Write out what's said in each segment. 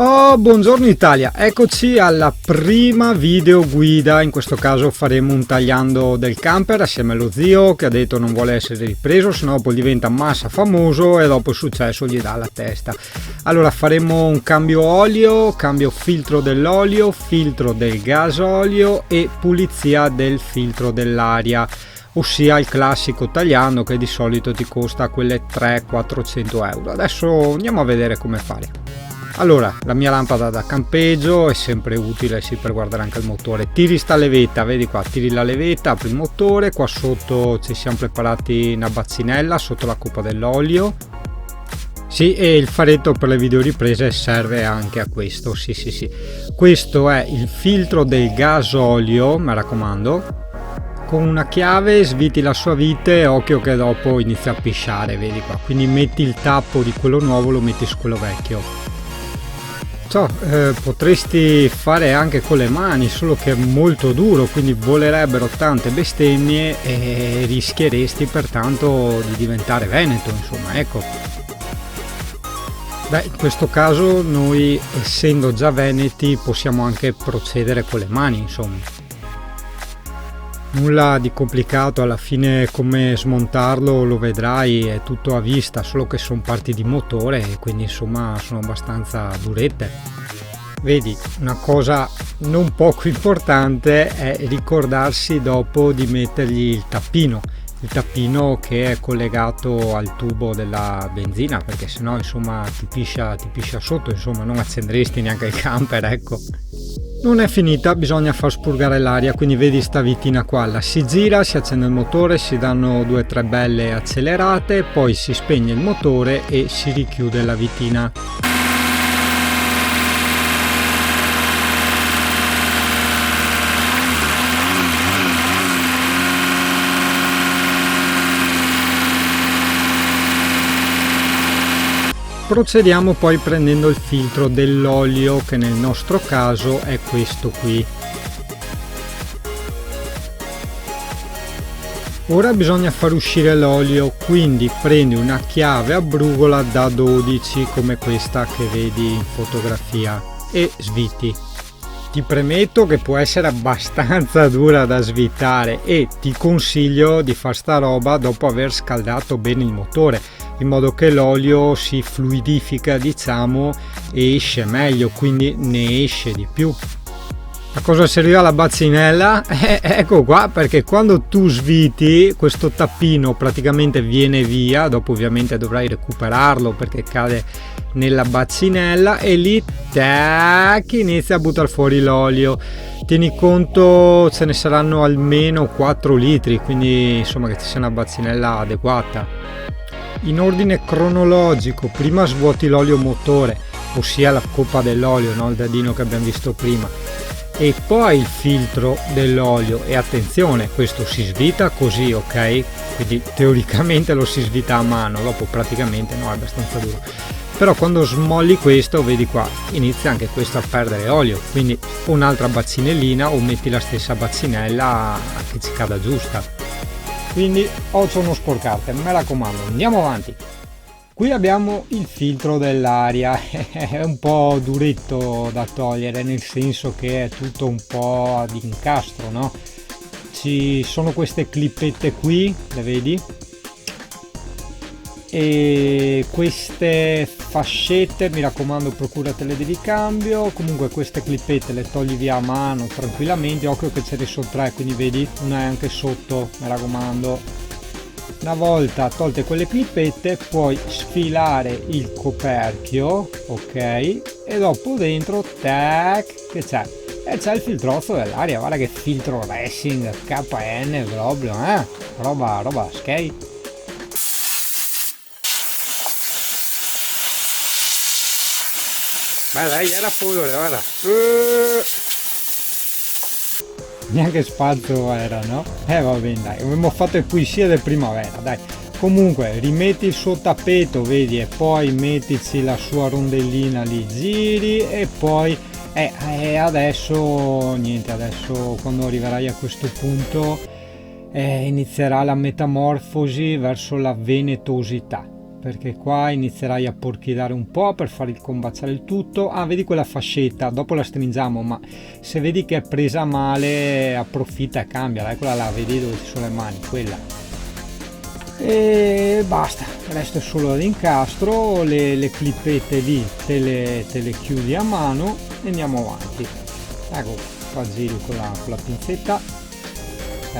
Oh, buongiorno Italia, eccoci alla prima video guida. In questo caso faremo un tagliando del camper assieme allo zio che ha detto non vuole essere ripreso, sennò poi diventa massa famoso e dopo il successo gli dà la testa. Allora faremo un cambio olio, cambio filtro dell'olio, filtro del gasolio e pulizia del filtro dell'aria, ossia il classico tagliando che di solito ti costa quelle 300-400 euro. Adesso andiamo a vedere come fare. Allora, la mia lampada da campeggio è sempre utile sì, per guardare anche il motore. Tiri sta levetta, vedi qua, tiri la levetta, apri il motore, qua sotto ci siamo preparati una bazzinella sotto la coppa dell'olio. Sì, e il faretto per le videoriprese serve anche a questo, sì. Questo è il filtro del gasolio, mi raccomando. Con una chiave sviti la sua vite, occhio che dopo inizia a pisciare, vedi qua. Quindi metti il tappo di quello nuovo, lo metti su quello vecchio. Potresti fare anche con le mani, solo che è molto duro, quindi volerebbero tante bestemmie e rischieresti pertanto di diventare veneto, insomma, ecco. Beh, in questo caso noi, essendo già veneti, possiamo anche procedere con le mani, insomma. Nulla di complicato, alla fine come smontarlo lo vedrai, è tutto a vista, solo che sono parti di motore e quindi insomma sono abbastanza durette. Vedi, una cosa non poco importante è ricordarsi dopo di mettergli il tappino che è collegato al tubo della benzina, perché sennò insomma ti piscia sotto, insomma non accenderesti neanche il camper, ecco. Non è finita, bisogna far spurgare l'aria, quindi vedi sta vitina qua, la si gira, si accende il motore, si danno 2-3 belle accelerate, poi si spegne il motore e si richiude la vitina. Procediamo poi prendendo il filtro dell'olio, che nel nostro caso è questo qui. Ora bisogna far uscire l'olio, quindi prendi una chiave a brugola da 12 come questa che vedi in fotografia e sviti. Ti premetto che può essere abbastanza dura da svitare e ti consiglio di fare sta roba dopo aver scaldato bene il motore, in modo che l'olio si fluidifica, diciamo, e esce meglio, quindi ne esce di più. A cosa serviva la bazzinella? Ecco qua, perché quando tu sviti questo tappino praticamente viene via, dopo ovviamente dovrai recuperarlo perché cade nella bazzinella e lì tac, inizia a buttare fuori l'olio. Tieni conto ce ne saranno almeno 4 litri, quindi insomma che ci sia una bazzinella adeguata. In ordine cronologico, prima svuoti l'olio motore, ossia la coppa dell'olio, no? Il dadino che abbiamo visto prima, e poi il filtro dell'olio. E attenzione, questo si svita così, ok? Quindi teoricamente lo si svita a mano, dopo praticamente no, è abbastanza duro. Però quando smolli questo, vedi qua, inizia anche questo a perdere olio, quindi un'altra bazzinellina o metti la stessa bazzinella che ci cada giusta. Quindi occhio non sporcarti, me raccomando, andiamo avanti. Qui abbiamo il filtro dell'aria, è un po' duretto da togliere, nel senso che è tutto un po' ad incastro, no? Ci sono queste clippette qui, le vedi? E queste fascette, mi raccomando, procuratele di ricambio. Comunque queste clippette le togli via a mano tranquillamente, occhio che ce ne sono 3, quindi vedi, una è anche sotto, mi raccomando. Una volta tolte quelle clippette puoi sfilare il coperchio, ok, e dopo dentro tac, che c'è? E c'è il filtrozzo dell'aria, guarda che filtro racing KN proprio, roba skate. Ma dai, era polvere, guarda. Neanche spazio era, no? Va bene, dai, abbiamo fatto il pulissia del primavera, dai. Comunque, rimetti il suo tappeto, vedi, e poi mettici la sua rondellina lì, giri e poi... adesso, niente, adesso quando arriverai a questo punto inizierà la metamorfosi verso la venetosità. perché qua inizierai a porchidare un po' per far combaciare il tutto. Ah, vedi quella fascetta, dopo la stringiamo, ma se vedi che è presa male approfitta e cambiala, eccola là, vedi dove ci sono le mani, quella. E basta, il resto è solo l'incastro, le clippette lì te le chiudi a mano e andiamo avanti. Ecco, fa giri con la pinzetta,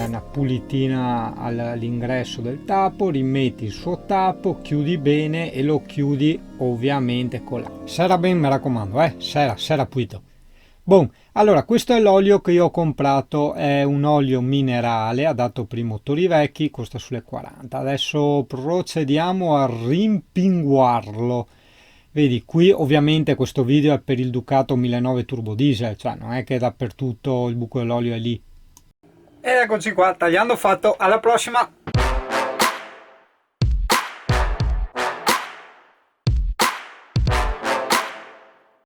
una pulitina all'ingresso del tappo, rimetti il suo tappo, chiudi bene e lo chiudi ovviamente con la sera ben, mi raccomando, sera pulito. Boom. Allora, questo è l'olio che io ho comprato, è un olio minerale adatto per i motori vecchi, costa sulle 40. Adesso procediamo a rimpinguarlo. Vedi, qui ovviamente questo video è per il Ducato 1009 Turbo Diesel, cioè non è che dappertutto il buco dell'olio è lì. Ed eccoci qua, tagliando fatto, alla prossima!